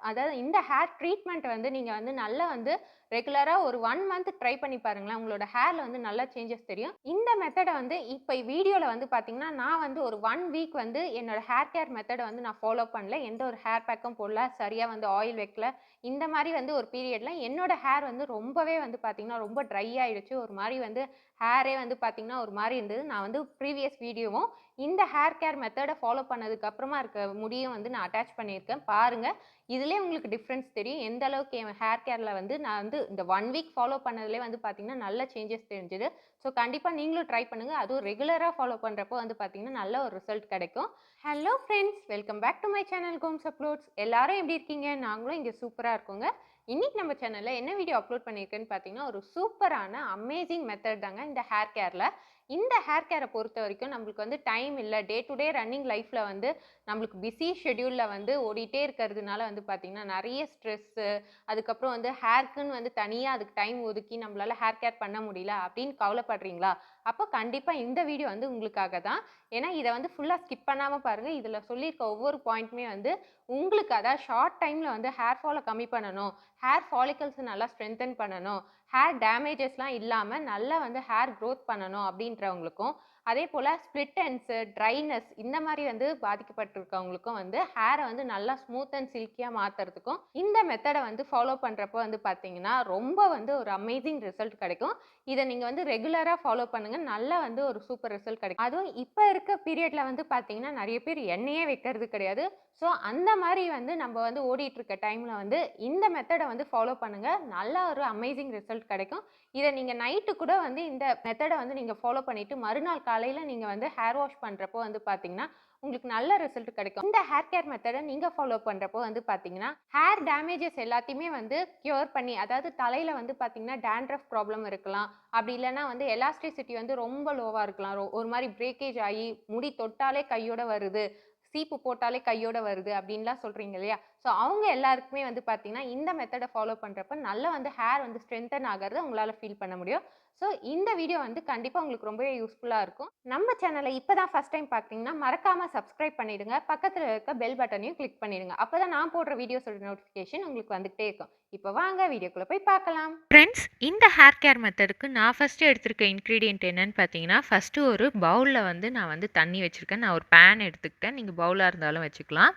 அதாவது இந்த hair treatment வந்து நீங்க வந்து நல்லா வந்து ரெகுலரா ஒரு 1 மந்த் ட்ரை பண்ணி பாருங்களேன். உங்களோட ஹேர்ல வந்து நல்லா சேஞ்சஸ் தெரியும். இந்த மெத்தட வந்து இப்ப வீடியோல வந்து பார்த்தீங்கன்னா, நான் வந்து ஒரு 1 வீக் வந்து என்னோட ஹேர் கேர் மெத்தட வந்து நான் ஃபாலோ பண்ணல. எந்த ஒரு ஹேர் பேக்கும் போடல. சரியா வந்து ஆயில் வைக்கல. இந்த மாரி வந்து ஒரு பீரியட்ல என்னோட ஹேர் வந்து ரொம்பவே வந்து பார்த்தீங்கன்னா, ரொம்ப ட்ரை ஆயிடுச்சு. ஒரு மாரி வந்து ஹேரே வந்து பார்த்தீங்கன்னா, ஒரு மாரி இருந்தது. நான் வந்து ப்ரீவியஸ் வீடியோவும் இந்த ஹேர் கேர் மெத்தட ஃபாலோ பண்ணதுக்கு அப்புறமா இருக்க முடியும் வந்து நான் அட்டாச் பண்ணியிருக்கேன். பாருங்க. இதிலயே உங்களுக்கு டிஃபரன்ஸ் தெரியும். எந்த அளவுக்கு என் ஹேர் கேர்ல வந்து நான் வந்து இந்த 1 வீக் ஃபாலோ பண்ணதிலயே வந்து பார்த்தீங்கன்னா, நல்ல சேஞ்சஸ் தெரிஞ்சது. ஸோ கண்டிப்பா நீங்களும் ட்ரை பண்ணுங்க. அதுவும் ரெகுலரா ஃபாலோ பண்றப்போ வந்து பார்த்தீங்கன்னா, நல்ல ஒரு ரிசல்ட் கிடைக்கும். Hello friends! Welcome back to my channel Goms uploads. எல்லாரும் எப்படி இருக்கீங்க? நாங்களும் இங்க சூப்பரா இருக்கோங்க. இன்னைக்கு நம்ம சேனல்ல என்ன வீடியோ அப்லோட் பண்ணியிருக்கேன்னு பார்த்தீங்கன்னா, ஒரு சூப்பரான அமேசிங் மெத்தட் தாங்க இந்த ஹேர் கேர்ல. இந்த ஹேர் கேர பொறுத்தவரைக்கும் நம்மளுக்கு வந்து டைம் இல்ல. டே டூ டே ரன்னிங் லைஃப்ல வந்து நம்மளுக்கு பிஸி ஷெட்யூல்ல வந்து ஓடிட்டே இருக்கிறதுனால வந்து பார்த்தீங்கன்னா, நெறைய ஸ்ட்ரெஸ்ஸு, அதுக்கப்புறம் வந்து ஹேர்க்குன்னு வந்து தனியா அதுக்கு டைம் ஒதுக்கி நம்மளால ஹேர் கேர் பண்ண முடியல அப்படின்னு கவலைப்படுறீங்களா? அப்போ கண்டிப்பா இந்த வீடியோ வந்து உங்களுக்காக தான். ஏன்னா, இத வந்து ஃபுல்லா ஸ்கிப் பண்ணாம பாருங்க. இதுல சொல்லியிருக்க ஒவ்வொரு பாயிண்ட்டுமே வந்து உங்களுக்கு அதாவது ஷார்ட் டைம்ல வந்து ஹேர் ஃபால கம்மி பண்ணணும், ஹேர் ஃபாலிகல்ஸ நல்லா ஸ்ட்ரெங்தன் பண்ணணும், ஹேர் டேமேஜஸ்லாம் இல்லாம நல்லா வந்து ஹேர் குரோத் பண்ணணும் அப்படின்றவங்களுக்கும், அதேபோல ஸ்ப்ளிட் எண்ட்ஸு, ட்ரைனஸ் இந்த மாரி வந்து பாதிக்கப்பட்டிருக்கவங்களுக்கும் வந்து ஹேர வந்து நல்லா ஸ்மூத் அண்ட் சில்கியா மாத்துறதுக்கும், இந்த மெத்தட வந்து ஃபாலோ பண்றப்போ வந்து பார்த்தீங்கன்னா, ரொம்ப வந்து ஒரு அமேசிங் ரிசல்ட் கிடைக்கும். இத நீங்க வந்து ரெகுலரா ஃபாலோ பண்ணுங்க. நல்லா வந்து ஒரு சூப்பர் ரிசல்ட் கிடைக்கும். அதுவும் இப்ப இருக்க பீரியட்ல வந்து பார்த்தீங்கன்னா, நெறைய பேர் எண்ணெயே வைக்கிறது கிடையாது. ஸோ அந்த மாரி வந்து நம்ம வந்து ஓடிட்டு இருக்க டைம்ல வந்து இந்த மெத்தட வந்து ஃபாலோ பண்ணுங்க. நல்ல ஒரு அமேசிங் ரிசல்ட் கிடைக்கும். இத நீங்க நைட்டு கூட வந்து இந்த மெத்தட வந்து நீங்க ஃபாலோ பண்ணிட்டு, மறுநாள் காலையில நீங்க வந்து ஹேர் வாஷ் பண்றப்போ வந்து பார்த்தீங்கன்னா, உங்களுக்கு நல்ல ரிசல்ட் கிடைக்கும். இந்த ஹேர் கேர் மெத்தட நீங்க ஃபாலோ பண்றப்போ வந்து பார்த்தீங்கன்னா, ஹேர் டேமேஜஸ் எல்லாத்தையுமே வந்து கியூர் பண்ணி, அதாவது தலையில வந்து பார்த்தீங்கன்னா, டாண்ட்ரஃப் ப்ராப்ளம் இருக்கலாம். அப்படி இல்லன்னா வந்து எலாஸ்டிசிட்டி வந்து ரொம்ப லோவா இருக்கலாம். ஒரு மாரி பிரேக்கேஜ் ஆயி, முடி தொட்டாலே கையோட வருது. சீப்பு போட்டாலே கையோட வருது அப்படின்லாம் சொல்றீங்க இல்லையா? ஸோ அவங்க எல்லாருக்குமே வந்து பார்த்தீங்கன்னா, இந்த மெத்தட ஃபாலோ பண்றப்ப நல்லா வந்து ஹேர் வந்து ஸ்ட்ரெங்தன் ஆகுறத உங்களால ஃபீல் பண்ண முடியும். ஸோ இந்த வீடியோ வந்து கண்டிப்பா உங்களுக்கு ரொம்பவே யூஸ்ஃபுல்லா இருக்கும். நம்ம சேனல இப்ப தான் ஃபர்ஸ்ட் டைம் பார்க்குறீங்கன்னா, மறக்காம சப்ஸ்கிரைப் பண்ணிடுங்க. பக்கத்துல இருக்க பெல் பட்டனையும் கிளிக் பண்ணிடுங்க. அப்பதான் நான் போடுற வீடியோஸோட நோட்டிஃபிகேஷன் உங்களுக்கு வந்துகிட்டே இருக்கும். இப்ப வாங்க வீடியோக்குள்ள போய் பார்க்கலாம். ஃப்ரெண்ட்ஸ், இந்த ஹேர் கேர் மெத்தடுக்கு நான் ஃபர்ஸ்ட்டு எடுத்திருக்க இன்கிரீடியன்ட் என்னன்னு பார்த்தீங்கன்னா, ஃபர்ஸ்ட்டு ஒரு பவுல்ல வந்து நான் வந்து தண்ணி வச்சிருக்கேன். நான் ஒரு பேன் எடுத்துக்கிட்டேன். நீங்க பவுலா இருந்தாலும் வச்சுக்கலாம்.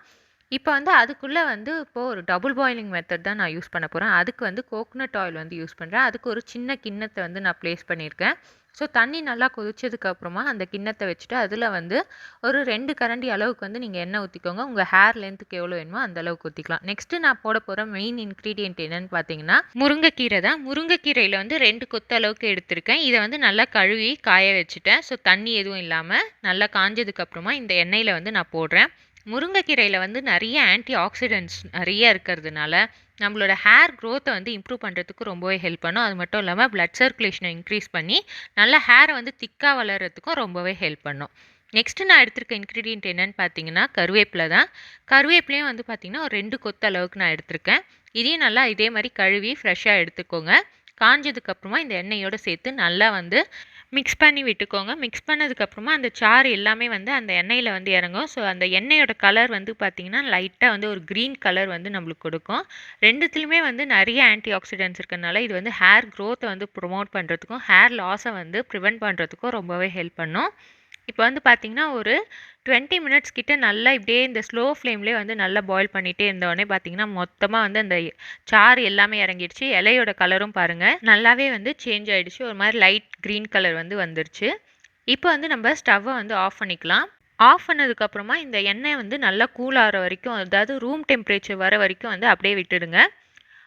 இப்ப வந்து அதுக்குள்ள வந்து இப்போ ஒரு டபுள் பாயிலிங் மெத்தட் தான் நான் யூஸ் பண்ண போறேன். அதுக்கு வந்து கோகனட் ஆயில் வந்து யூஸ் பண்றேன். அதுக்கு ஒரு சின்ன கிண்ணத்த வந்து நான் பிளேஸ் பண்ணியிருக்கேன். ஸோ தண்ணி நல்லா கொதிச்சதுக்கு அப்புறமா அந்த கிண்ணத்த வச்சுட்டு, அதில வந்து ஒரு 2 கரண்டி அளவுக்கு வந்து நீங்க எண்ணெய் ஊத்திக்கோங்க. உங்க ஹேர் லென்த்துக்கு எவ்வளோ வேணுமோ அந்த அளவுக்கு ஊத்திக்கலாம். நெக்ஸ்ட்டு நான் போட போற மெயின் இன்கிரீடியன்ட் என்னன்னு பார்த்தீங்கன்னா, முருங்கைக்கீரை தான். முருங்கைக்கீரையில வந்து 2 கொத்து அளவுக்கு எடுத்திருக்கேன். இத வந்து நல்லா கழுவி காய வச்சுட்டேன். ஸோ தண்ணி எதுவும் இல்லாம நல்லா காஞ்சதுக்கு அப்புறமா இந்த எண்ணெயில வந்து நான் போடுறேன். முருங்கைக்கீரையில வந்து நிறைய ஆன்டி ஆக்சிடென்ட்ஸ் நிறைய இருக்கிறதுனால நம்மளோட ஹேர் க்ரோத்தை வந்து இம்ப்ரூவ் பண்ணுறதுக்கு ரொம்பவே ஹெல்ப் பண்ணும். அது மட்டும் இல்லாமல் பிளட் சர்க்குலேஷனை இன்க்ரீஸ் பண்ணி நல்ல ஹேரை வந்து திக்காக வளர்கிறதுக்கும் ரொம்பவே ஹெல்ப் பண்ணும். நெக்ஸ்ட்டு நான் எடுத்திருக்க இன்க்ரீடியன்ட் என்னன்னு பார்த்தீங்கன்னா கருவேப்பிலை தான். கருவேப்பிலையும் வந்து பார்த்தீங்கன்னா ஒரு 2 கொத்து அளவுக்கு நான் எடுத்திருக்கேன். இதையும் நல்லா இதே மாதிரி கழுவி ஃப்ரெஷ்ஷாக எடுத்துக்கோங்க. காஞ்சதுக்கப்புறமா இந்த எண்ணெயோடு சேர்த்து நல்லா வந்து மிக்ஸ் பண்ணி விட்டுக்கோங்க. மிக்ஸ் பண்ணதுக்கப்புறமா அந்த சாறு எல்லாமே வந்து அந்த எண்ணெயில் வந்து இறங்கும். ஸோ அந்த எண்ணெயோட கலர் வந்து பார்த்திங்கன்னா லைட்டாக வந்து ஒரு க்ரீன் கலர் வந்து நம்மளுக்கு கொடுக்கும். ரெண்டுத்துலையுமே வந்து நிறைய ஆன்டி ஆக்சிடென்ட்ஸ் இருக்கிறதுனால இது வந்து ஹேர் க்ரோத்தை வந்து ப்ரொமோட் பண்ணுறதுக்கும் ஹேர் லாஸை வந்து ப்ரிவெண்ட் பண்ணுறதுக்கும் ரொம்பவே ஹெல்ப் பண்ணும். இப்போ வந்து பார்த்திங்கன்னா ஒரு 20 மினிட்ஸ் கிட்ட நல்லா இப்படியே இந்த ஸ்லோ ஃப்ளேம்லேயே வந்து நல்லா பாயில் பண்ணிகிட்டே இருந்தோடனே பார்த்திங்கன்னா மொத்தமாக வந்து அந்த சாறு எல்லாமே இறங்கிடுச்சு. இலையோட கலரும் பாருங்கள் நல்லாவே வந்து சேஞ்ச் ஆகிடுச்சு. ஒரு மாதிரி லைட் க்ரீன் கலர் வந்து வந்துருச்சு. இப்போ வந்து நம்ம ஸ்டவ்வை வந்து ஆஃப் பண்ணிக்கலாம். ஆஃப் பண்ணதுக்கப்புறமா இந்த எண்ணெய் வந்து நல்லா கூல் ஆகிற வரைக்கும், அதாவது ரூம் டெம்பரேச்சர் வர வரைக்கும் வந்து அப்படியே விட்டுடுங்க.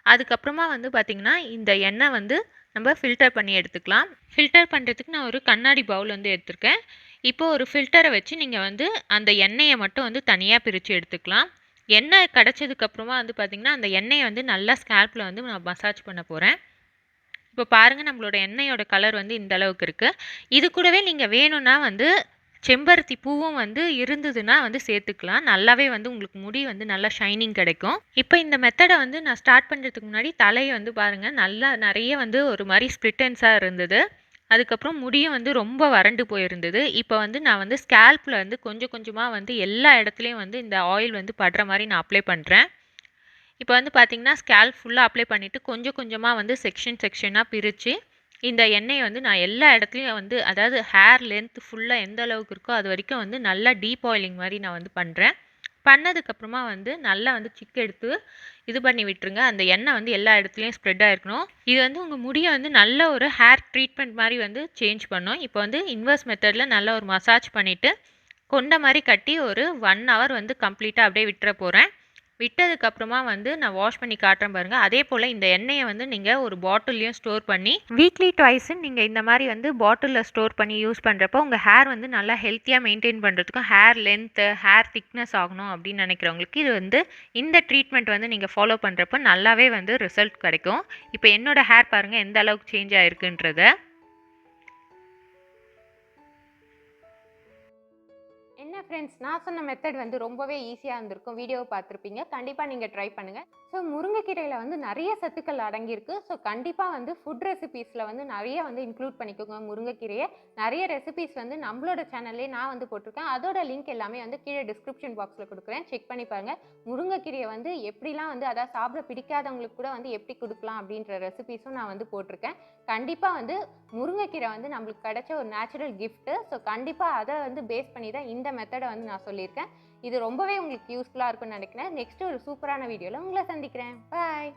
அதுக்கப்புறமா வந்து பார்த்திங்கன்னா இந்த எண்ணெய் வந்து நம்ம ஃபில்டர் பண்ணி எடுத்துக்கலாம். ஃபில்டர் பண்ணுறதுக்கு நான் ஒரு கண்ணாடி பவுல் வந்து எடுத்திருக்கேன். இப்போ ஒரு ஃபில்டரை வச்சு நீங்கள் வந்து அந்த எண்ணெயை மட்டும் வந்து தனியாக பிரித்து எடுத்துக்கலாம். எண்ணெய் கிடச்சதுக்கப்புறமா வந்து பார்த்திங்கன்னா அந்த எண்ணெயை வந்து நல்லா ஸ்கேல்பில் வந்து நான் மசாஜ் பண்ண போகிறேன். இப்போ பாருங்கள் நம்மளோட எண்ணெயோட கலர் வந்து இந்த அளவுக்கு இருக்குது. இது கூடவே நீங்கள் வேணும்னா வந்து செம்பருத்தி பூவும் வந்து இருந்ததுன்னா வந்து சேர்த்துக்கலாம். நல்லாவே வந்து உங்களுக்கு முடி வந்து நல்லா ஷைனிங் கிடைக்கும். இப்போ இந்த மெத்தடை வந்து நான் ஸ்டார்ட் பண்ணுறதுக்கு முன்னாடி தலையை வந்து பாருங்கள் நல்லா நிறைய வந்து ஒரு மாதிரி ஸ்ப்ளிட்டன்ஸாக இருந்தது. அதுக்கப்புறம் முடியும் வந்து ரொம்ப வறண்டு போயிருந்தது. இப்போ வந்து நான் வந்து ஸ்கேல்பில் வந்து கொஞ்சம் கொஞ்சமாக வந்து எல்லா இடத்துலையும் வந்து இந்த ஆயில் வந்து படுற மாதிரி நான் அப்ளை பண்ணுறேன். இப்போ வந்து பார்த்தீங்கன்னா, ஸ்கேல்ப் ஃபுல்லா அப்ளை பண்ணிட்டு கொஞ்சம் கொஞ்சமா வந்து செக்ஷனா பிரிச்சு, இந்த எண்ணெய வந்து நான் எல்லா இடத்துலயும் வந்து அதாவது ஹேர் லென்த் ஃபுல்லா எந்த அளவுக்கு இருக்கோ, அது வரைக்கும் வந்து நல்லா டீப் ஆயிலிங் மாரி நான் வந்து பண்றேன். பண்ணதுக்கப்புறமா வந்து நல்லா வந்து எடுத்து இது பண்ணி விட்டுருங்க. அந்த எண்ணெய் வந்து எல்லா இடத்துலயும் ஸ்ப்ரெட் ஆயிருக்கணும். இது வந்து உங்க முடிய வந்து நல்ல ஒரு ஹேர் ட்ரீட்மெண்ட் மாரி வந்து சேஞ்ச் பண்ணும். இப்போ வந்து இன்வெர்ஸ் மெத்தட்ல நல்லா ஒரு மசாஜ் பண்ணிட்டு, கொண்ட மாரி கட்டி ஒரு 1 ஹவர் வந்து கம்ப்ளீட்டா அப்படியே விட்டுற போறேன். விட்டதுக்கப்புறமா வந்து நான் வாஷ் பண்ணி காட்டுறேன் பாருங்க. அதே போல் இந்த எண்ணெயை வந்து நீங்கள் ஒரு பாட்டில்லையும் ஸ்டோர் பண்ணி வீக்லி ட்வைஸ் நீங்கள் இந்த மாதிரி வந்து பாட்டிலில் ஸ்டோர் பண்ணி யூஸ் பண்ணுறப்போ உங்கள் ஹேர் வந்து நல்லா ஹெல்த்தியாக மெயின்டைன் பண்ணுறதுக்கும் ஹேர் லென்த்து ஹேர் திக்னஸ் ஆகணும் அப்படின்னு நினைக்கிறவங்களுக்கு இது வந்து இந்த ட்ரீட்மெண்ட் வந்து நீங்கள் ஃபாலோ பண்ணுறப்போ நல்லாவே வந்து ரிசல்ட் கிடைக்கும். இப்போ என்னோட ஹேர் பாருங்கள் எந்த அளவுக்கு சேஞ்ச் ஆகிருக்குன்றத. என்ன ஃப்ரெண்ட்ஸ், நான் சொன்ன மெத்தட் வந்து ரொம்பவே ஈஸியாக இருந்திருக்கும். வீடியோவை பார்த்துருப்பீங்க. கண்டிப்பாக நீங்கள் ட்ரை பண்ணுங்கள். ஸோ முருங்கைக்கீரையில் வந்து நிறைய சத்துக்கள் அடங்கியிருக்கு. ஸோ கண்டிப்பாக வந்து ஃபுட் ரெசிபீஸில் வந்து நிறைய வந்து இன்க்ளூட் பண்ணிக்கோங்க முருங்கைக்கீரையை. நிறைய ரெசிபீஸ் வந்து நம்மளோட சேனல்லே நான் வந்து போட்டிருக்கேன். அதோட லிங்க் எல்லாமே வந்து கீழே டிஸ்கிரிப்ஷன் பாக்ஸில் கொடுக்குறேன். செக் பண்ணி பாருங்கள். முருங்கைக்கீரையை வந்து எப்படிலாம் வந்து அதாவது சாப்பிட பிடிக்காதவங்களுக்கு கூட வந்து எப்படி கொடுக்கலாம் அப்படின்ற ரெசிபீஸும் நான் வந்து போட்டிருக்கேன். கண்டிப்பாக வந்து முருங்கைக்கீரை வந்து நம்மளுக்கு கிடைச்ச ஒரு நேச்சுரல் கிஃப்ட்டு. ஸோ கண்டிப்பாக அதை வந்து பேஸ் பண்ணி தான் இந்த மெத்தடை வந்து நான் சொல்லியிருக்கேன். இது ரொம்பவே உங்களுக்கு யூஸ்ஃபுல்லாக இருக்கும்னு நினைக்கிறேன். நெக்ஸ்ட் ஒரு சூப்பரான வீடியோவில் உங்களை சந்திக்கிறேன். பாய்.